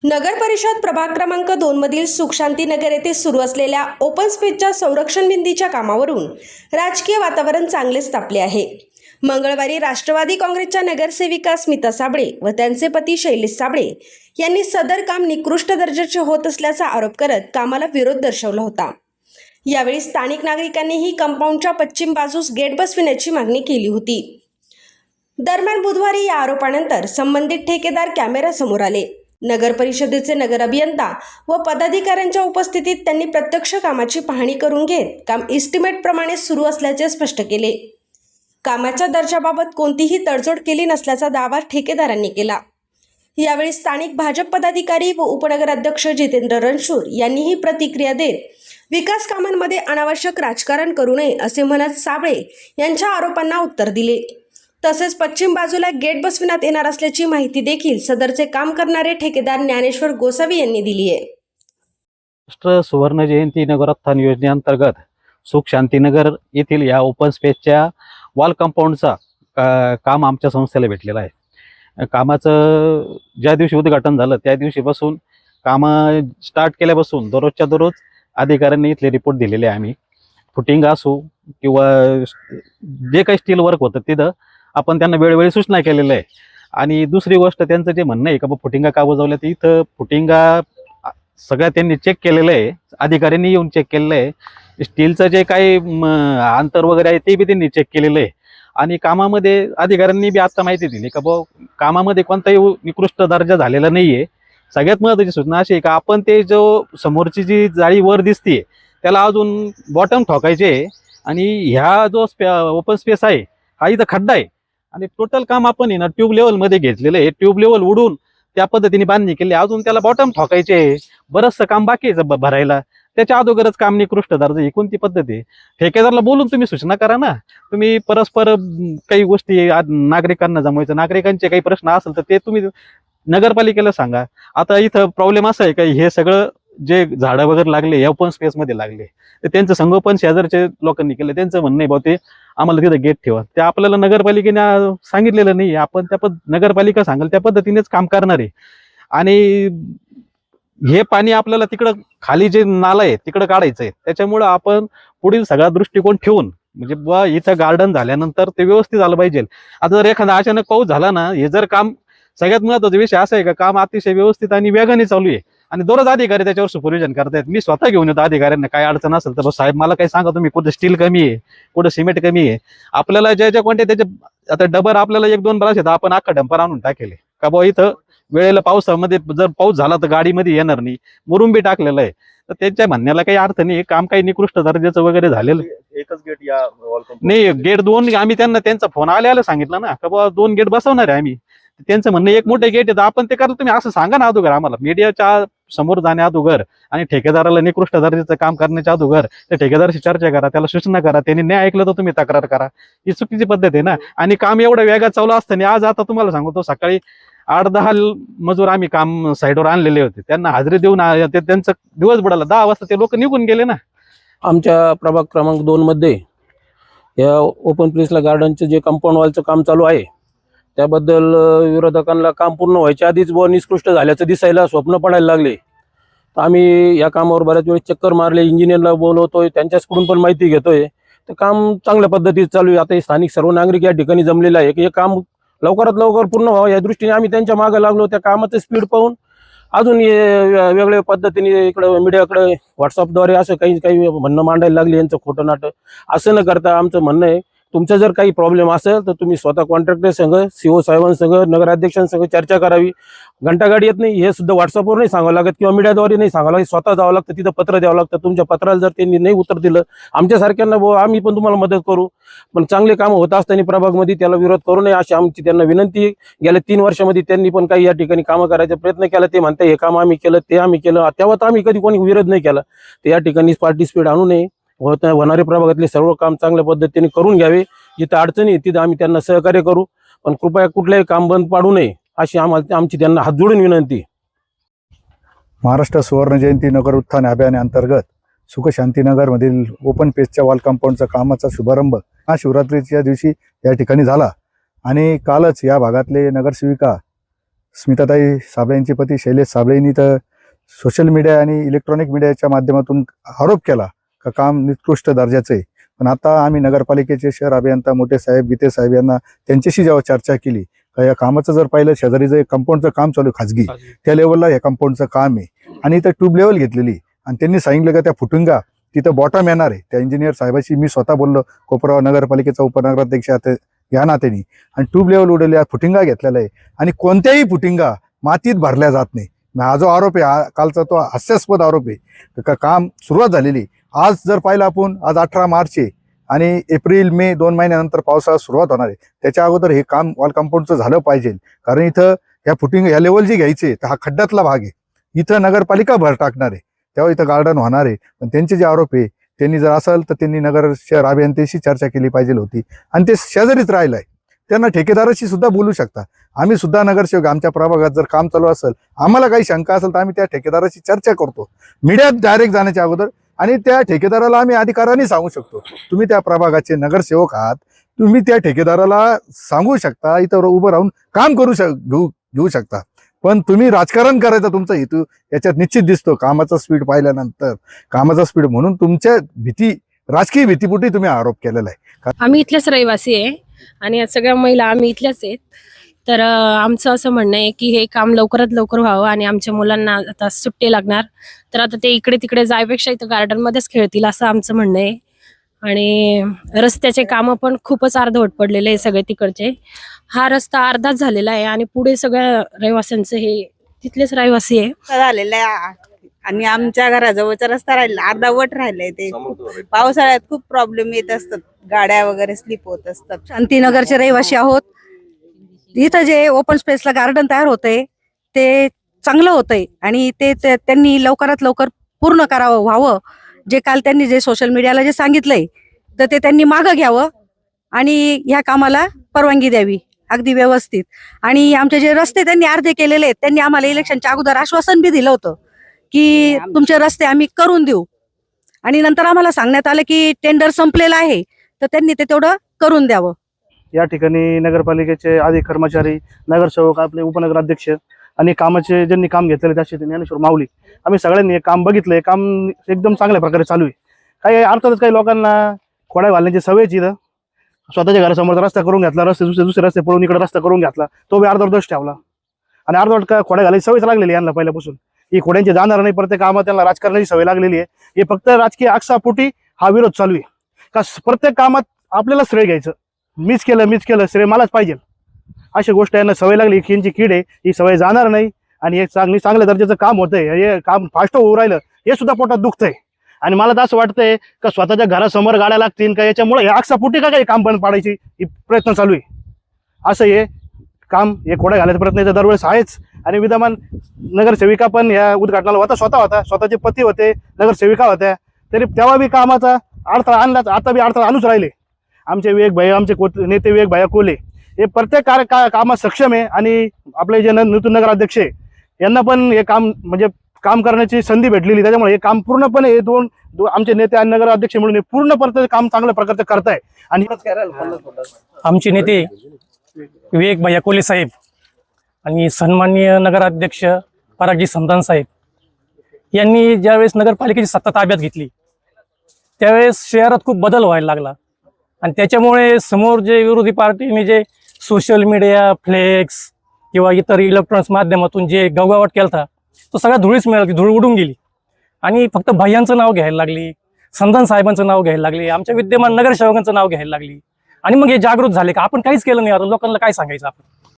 नगर परिषद प्रभाग क्रमांक 2 मधील सुखशांतीनगर येथे सुरू असलेल्या ओपन स्पेसच्या संरक्षण भिंतीच्या कामावरून राजकीय वातावरण चांगलेच तापले आहे। मंगळवारी राष्ट्रवादी काँग्रेसच्या नगरसेविका स्मिता साबळे व त्यांचे पती शैलेश साबळे यांनी सदर काम निकृष्ट दर्जाचे होत असल्याचा आरोप करत कामाला विरोध दर्शवला होता। यावेळी स्थानिक नागरिकांनीही कंपाऊंडच्या पश्चिम बाजूस गेट बसविण्याची मागणी केली होती। दरम्यान बुधवारी या आरोपानंतर संबंधित ठेकेदार कॅमेऱ्यासमोर आले। नगर परिषदेचे नगर अभियंता व पदाधिकाऱ्यांच्या उपस्थितीत त्यांनी प्रत्यक्ष कामाची पाहणी करून घेत काम एस्टिमेट प्रमाणे सुरू असल्याचे स्पष्ट केले। कामाच्या दर्जाबाबत कोणतीही तडजोड केली नसल्याचा दावा ठेकेदारांनी केला। यावेळी स्थानिक भाजप पदाधिकारी व उपनगराध्यक्ष जितेंद्र रणशूर यांनीही प्रतिक्रिया देत विकास कामांमध्ये अनावश्यक राजकारण करू नये असे म्हणत साबळे यांच्या आरोपांना उत्तर दिले। तसेच पश्चिम बाजूला गेट बसविण्यात येणार असल्याची माहिती देखील सदरचे काम करणारे ठेकेदार ज्ञानेश्वर गोसावी यांनी दिली आहे। राष्ट्र सुवर्ण जयंती नगरोत्थान योजनेअंतर्गत सुखशांतीनगर येथील या ओपन स्पेसच्या वॉल कंपाऊंडचा काम आमच्या संस्थेला भेटलेलं आहे। कामाचं ज्या दिवशी उद्घाटन झालं त्या दिवशीपासून कामं स्टार्ट केल्यापासून दररोजच्या दररोज अधिकाऱ्यांनी इथले रिपोर्ट दिलेले आहे। आम्ही फुटिंग असो किंवा जे काही स्टील वर्क होतं तिथं आपण त्यांना वेळोवेळी सूचना केलेल्या आहे। आणि दुसरी गोष्ट त्यांचं जे म्हणणं आहे का फुटिंगा का बजवल्या तर इथं फुटिंगा सगळ्या त्यांनी चेक केलेलं आहे, अधिकाऱ्यांनी येऊन चेक केलेलं आहे। स्टीलचं जे काही अंतर वगैरे आहे ते बी त्यांनी चेक केलेलं आहे। आणि कामामध्ये अधिकाऱ्यांनी बी आता माहिती दिली का कामामध्ये कोणताही निकृष्ट दर्जा झालेला नाही आहे। सगळ्यात महत्त्वाची सूचना अशी आहे का आपण ते जो समोरची जी जाळी वर दिसते त्याला अजून बॉटम ठोकायचे आणि ह्या जो ओपन स्पेस आहे हा इथं खड्डा आहे आणि टोटल काम आपण आहे ना ट्यूब लेवलमध्ये घेतलेलं आहे। ट्यूब लेवल उडून त्या पद्धतीने बांधणी केली, अजून त्याला बॉटम ठोकायचे, बरंचसं काम बाकी आहे भरायला। त्याच्या अगोदरच काम निकृष्ट दर्जा ही कोणती पद्धत आहे? ठेकेदाराला बोलून तुम्ही सूचना करा ना। तुम्ही परस्पर काही गोष्टी नागरिकांना जमवायचं, नागरिकांचे काही प्रश्न असेल तर ते तुम्ही नगरपालिकेला सांगा। आता इथं प्रॉब्लेम असा आहे का हे सगळं जे झाडं वगैरे लागले या ओपन स्पेसमध्ये लागले तर त्यांचं संगोपन शेजारचे लोकांनी केलं। त्यांचं म्हणणं आहे बा ते आम्हाला तिथं गेट ठेवा, ते आपल्याला नगरपालिकेने सांगितलेलं नाही। आपण नगरपालिका सांगेल त्या पद्धतीनेच काम करणार आहे। आणि हे पाणी आपल्याला तिकडं खाली जे नाला आहे तिकडं काढायचं आहे, त्याच्यामुळं आपण पुढील सगळा दृष्टिकोन ठेवून म्हणजे बा इथं गार्डन झाल्यानंतर ते व्यवस्थित झालं पाहिजे। आता जर एखादा अचानक पाऊस झाला ना, हे जर काम सगळ्यात महत्त्वाचा विषय असा आहे का काम अतिशय व्यवस्थित आणि वेगाने चालू आहे आणि दररोज अधिकारी त्याच्यावर सुपरविजन करतायत। मी स्वतः घेऊन येतो अधिकाऱ्यांना काय अडचण असेल तर साहेब मला काय सांगा तुम्ही, कुठं स्टील कमी आहे, कुठं सिमेंट कमी आहे। आपल्याला ज्या कोणत्या त्याचे आता डबर आपल्याला 1-2 ब्रास येतात, आपण अख्खा डंपर आणून टाकेले का बा इथं वेळेला पावसामध्ये जर पाऊस झाला तर गाडीमध्ये येणार नाही, मुरुम बी टाकलेलं आहे। तर त्यांच्या म्हणण्याला काही अर्थ नाही। काम काही निकृष्ट दर्जाचं वगैरे झालेलं एकच गेट या नाही, गेट 2 आम्ही त्यांचा फोन आल्याला सांगितलं ना का बा 2 गेट बसवणार आहे आम्ही। त्यांचं म्हणणं एक मोठे गेट आहे आपण ते करायला तुम्ही असं सांगा ना अगोदर आम्हाला, मीडियाच्या समोर जाण्या अगोदर आणि ठेकेदाराला निकृष्ट दर्जाचं काम करण्याच्या अगोदर त्या ठेकेदाराशी चर्चा करा, त्याला सूचना करा। त्यांनी नाही ऐकलं तर तुम्ही तक्रार करा। ही चुकीची पद्धत आहे ना। आणि काम एवढं वेगात चालू असताना आज आता तुम्हाला सांगतो सकाळी 8-10 मजूर आम्ही काम साईडवर आणलेले होते, त्यांना हजेरी देऊन त्यांचं दिवस बुडाला। 10 वाजता ते लोक निघून गेले ना। आमच्या प्रभाग क्रमांक 2 मध्ये या ओपन प्लेसला गार्डनचं जे कंपाऊंड वॉलचं काम चालू आहे त्याबद्दल विरोधकांना काम पूर्ण व्हायच्या आधीच निष्कृष्ट झाल्याचं दिसायला स्वप्न पडायला लागले। तर आम्ही या कामावर बऱ्याच वेळेस चक्कर मारले, इंजिनियरला बोलवतोय, त्यांच्याकडून पण माहिती घेतोय। तर काम चांगल्या पद्धतीत चालू आहे। आता स्थानिक सर्व नागरिक या ठिकाणी जमलेले आहे की हे काम लवकरात लवकर पूर्ण व्हावं या दृष्टीने आम्ही त्यांच्या मागे लागलो। त्या कामाचं स्पीड पाहून अजून वेगवेगळ्या पद्धतीने इकडे मीडियाकडे व्हॉट्सअपद्वारे असं काही म्हणणं मांडायला लागले। यांचं खोटं नाटक असं न करता आमचं म्हणणं आहे तुमचं जर काही प्रॉब्लेम असेल तर तुम्ही स्वतः कॉन्ट्रॅक्टर संघ, सीओ साहेबांसंघ, नगराध्यक्षांसंघ चर्चा करावी। घंटागाडी येत नाही हे सुद्धा व्हॉट्सअपवर नाही सांगावं लागत किंवा मीडियाद्वारे नाही सांगावं लागत, स्वतः जावं लागतं, तिथं पत्र द्यावं लागतं। तुमच्या पत्राला जर त्यांनी नाही उत्तर दिलं आमच्यासारख्यांना आम्ही पण तुम्हाला मदत करू, पण चांगले कामं होत असताना प्रभागमध्ये त्याला विरोध करू नये अशी आमची त्यांना विनंती। गेल्या 3 वर्षामध्ये त्यांनी पण काही या ठिकाणी कामं करायचा प्रयत्न केला। ते म्हणते हे काम आम्ही केलं, ते आम्ही केलं, तेव्हा तर आम्ही कधी कोणी विरोध नाही केला। तर या ठिकाणी पार्टिसिपेट आणू नये, होणारे प्रभागातले सर्व काम चांगल्या पद्धतीने करून घ्यावे। जिथं अडचणी तिथं आम्ही त्यांना सहकार्य करू, पण कृपया कुठल्याही काम बंद पाडू नये अशी आमची त्यांना हात जोडून विनंती। महाराष्ट्र सुवर्ण जयंती नगर उत्थान अभियानाअंतर्गत सुखशांतीनगरमधील ओपन पेसच्या वॉल कंपाऊंडचा कामाचा शुभारंभ हा शिवरात्रीच्या दिवशी या ठिकाणी झाला आणि कालच या भागातले नगरसेविका स्मिताताई साबळे यांचे पती शैलेश साबळे यांनी तर सोशल मीडिया आणि इलेक्ट्रॉनिक मीडियाच्या माध्यमातून आरोप केला का काम निकृष्ट दर्जाचं आहे. पण आता आम्ही नगरपालिकेचे शहर अभियंता मोठे साहेब गीते साहेब यांना त्यांच्याशी जेव्हा चर्चा केली का या कामाचं जर पाहिलं, शेजारी जे कंपाऊंडचं काम चालू आहे खाजगी, त्या लेवलला या कंपाऊंडचं काम आहे आणि इथं ट्यूब लेवल घेतलेली आणि त्यांनी सांगितलं का त्या फुटुंगा तिथं बॉटम येणार आहे. त्या इंजिनियर साहेबाशी मी स्वतः बोललो, कोपराव नगरपालिकेचा उपनगराध्यक्ष या नात्याने, आणि ट्यूब लेवल उडवल्या फुटिंगा घेतलेला आहे आणि कोणत्याही फुटिंगा मातीत भरल्या जात नाही. हा जो आरोप आहे कालचा तो हास्यास्पद आरोप आहे का काम सुरुवात झालेली. आज जर पाहिलं आपण, आज 18 मार्च आहे आणि एप्रिल मे 2 महिन्यानंतर पावसाळा सुरुवात होणार आहे. त्याच्या अगोदर हे काम वॉल कंपाऊंडचं झालं पाहिजे, कारण इथं ह्या फुटिंग ह्या लेवल जी घ्यायचे तर हा खड्ड्यातला भाग आहे, इथं नगरपालिका भर टाकणार आहे, तेव्हा इथं गार्डन होणार आहे. पण त्यांचे जे आरोप आहे त्यांनी जर असेल तर त्यांनी नगर शहर अभियंत्याशी चर्चा केली पाहिजे होती आणि ते शेजारीच राहिलं आहे. त्यांना ठेकेदाराशी सुद्धा बोलू शकता. आम्ही सुद्धा नगरसेवक आमच्या प्रभागात जर काम चालू असेल, आम्हाला काही शंका असेल तर आम्ही त्या ठेकेदाराशी चर्चा करतो मीडियात डायरेक्ट जाण्याच्या अगोदर, आणि त्या ठेकेदाराला आम्ही अधिकाराने सांगू शकतो तुम्ही त्या प्रभागाचे नगरसेवक आहात, तुम्ही त्या ठेकेदाराला सांगू शकता, इथं उभं राहून काम घेऊ शकता. पण तुम्ही राजकारण करायचा तुमचा हेतू याच्यात निश्चित दिसतो. कामाचा स्पीड पाहिल्यानंतर कामाचा स्पीड म्हणून तुमच्या राजकीय भीतीपोटी तुम्ही आरोप केलेला आहे. आम्ही इथल्याच रहिवासी आहे आणि या सगळ्या महिला आम्ही इथल्याच आहेत. तर आमचं असं म्हणणं आहे की हे काम लवकरात लवकर व्हावं आणि आमच्या मुलांना आता सुट्टी लागणार, तर आता ते इकडे तिकडे जायपेक्षा इथं गार्डनमध्येच खेळतील असं आमचं म्हणणं आहे. आणि रस्त्याचे कामं पण खूपच अर्धवट पडलेले आहे सगळे तिकडचे. हा रस्ता अर्धाच झालेला आहे आणि पुढे सगळ्या रहिवाशांचं हे तिथलेच रहिवासी आहे झालेला आहे आणि आमच्या घराजवळचा रस्ता राहिला अर्धावट राहिलाय. ते पावसाळ्यात खूप प्रॉब्लेम येत असतात, गाड्या वगैरे स्लिप होत असतात. शांतीनगरचे रहिवासी आहोत. इथं जे ओपन स्पेसला गार्डन तयार होतंय ते चांगलं होतंय आणि ते त्यांनी लवकरात लवकर पूर्ण करावं व्हावं. जे काल त्यांनी जे सोशल मीडियाला जे सांगितलंय तर ते त्यांनी मागं घ्यावं आणि ह्या कामाला परवानगी द्यावी अगदी व्यवस्थित. आणि आमचे जे रस्ते त्यांनी अर्धे केलेले आहेत, त्यांनी आम्हाला इलेक्शनच्या अगोदर आश्वासन बी दिलं होतं की तुमचे रस्ते आम्ही करून देऊ, आणि नंतर आम्हाला सांगण्यात आलं की टेंडर संपलेलं आहे तर त्यांनी ते तेवढं करून द्यावं. या ठिकाणी नगरपालिकेचे अधिक कर्मचारी, नगरसेवक, आपले उपनगराध्यक्ष आणि कामाचे ज्यांनी काम घेतलेले त्याचे ज्ञानेश्वर माऊली, आम्ही सगळ्यांनी हे काम बघितलंय. काम एकदम चांगल्या प्रकारे चालू आहे. काही अर्थातच काही लोकांना खोड्या घालण्याची सवयच इथं. स्वतःच्या घरासमोर रस्ता करून घेतला, दुसरे रस्ते पळून इकडे रस्ता करून घेतला, तो बी अर्धवट दोष ठेवला आणि अर्धवट खोड्या घालायची सवयच लागलेली यांना पहिल्यापासून. ही खोड्यांची जाणार नाही, प्रत्येक कामात त्यांना राजकारणाची सवय लागलेली आहे. हे फक्त राजकीय आक्षापोटी हा विरोध चालू आहे का प्रत्येक कामात आपल्याला श्रेय घ्यायचं, मीच केलं श्रेय मलाच पाहिजे, अशा गोष्ट यांना सवय लागली. यांची कीड आहे, ही सवय जाणार नाही आणि एक चांगल्या दर्जाचं काम होतंय. हे काम फास्ट होऊ राहिलं हे सुद्धा पोटात दुखतंय आणि मला तर असं वाटतंय का स्वतःच्या घरासमोर गाड्या लागतील का याच्यामुळे हे आक्षापोटी का काही काम बंद पाडायची प्रयत्न चालू आहे. असं हे काम हे खोड्या घालायचा प्रयत्न याचा दरवेळेस आहेच. आणि विद्यमान नगरसेविका पण या उद्घाटनाला होता, स्वतःचे पती होते, नगरसेविका होत्या, तरी तेव्हा बी कामाचा अडथळा आणला, आता बी अडथळा आणूच राहिले. आमचे विवेक भाई, आमचे नेते विवेक भाई कोले हे प्रत्येक कामात सक्षम आहे आणि आपले जे नूतन नगराध्यक्ष आहे यांना पण हे काम म्हणजे काम करण्याची संधी भेटलेली, त्याच्यामुळे हे काम पूर्णपणे हे दोन आमचे नेते आणि नगराध्यक्ष म्हणून हे पूर्णपणे काम चांगल्या प्रकारचं करताय. आणि आमचे नेते विवेक भैया कोले साहेब आणि सन्माननीय नगराध्यक्ष परागजी समदान साहेब यांनी ज्यावेळेस नगरपालिकेची सत्ता ताब्यात घेतली त्यावेळेस शहरात खूप बदल व्हायला लागला आणि त्याच्यामुळे समोर जे विरोधी पार्टीने जे सोशल मीडिया, फ्लेक्स किंवा इतर इलेक्ट्रॉनिक्स माध्यमातून जे गवगावाट केला तो सगळ्या धुळीच मिळाली, धूळ उडून गेली आणि फक्त भैयांचं नाव घ्यायला लागली, समदान साहेबांचं नाव घ्यायला लागली, आमच्या विद्यमान नगरसेवकांचं नाव घ्यायला लागली आणि मग हे जागृत झाले का आपण काहीच केलं नाही, आता लोकांना काय सांगायचं आपण.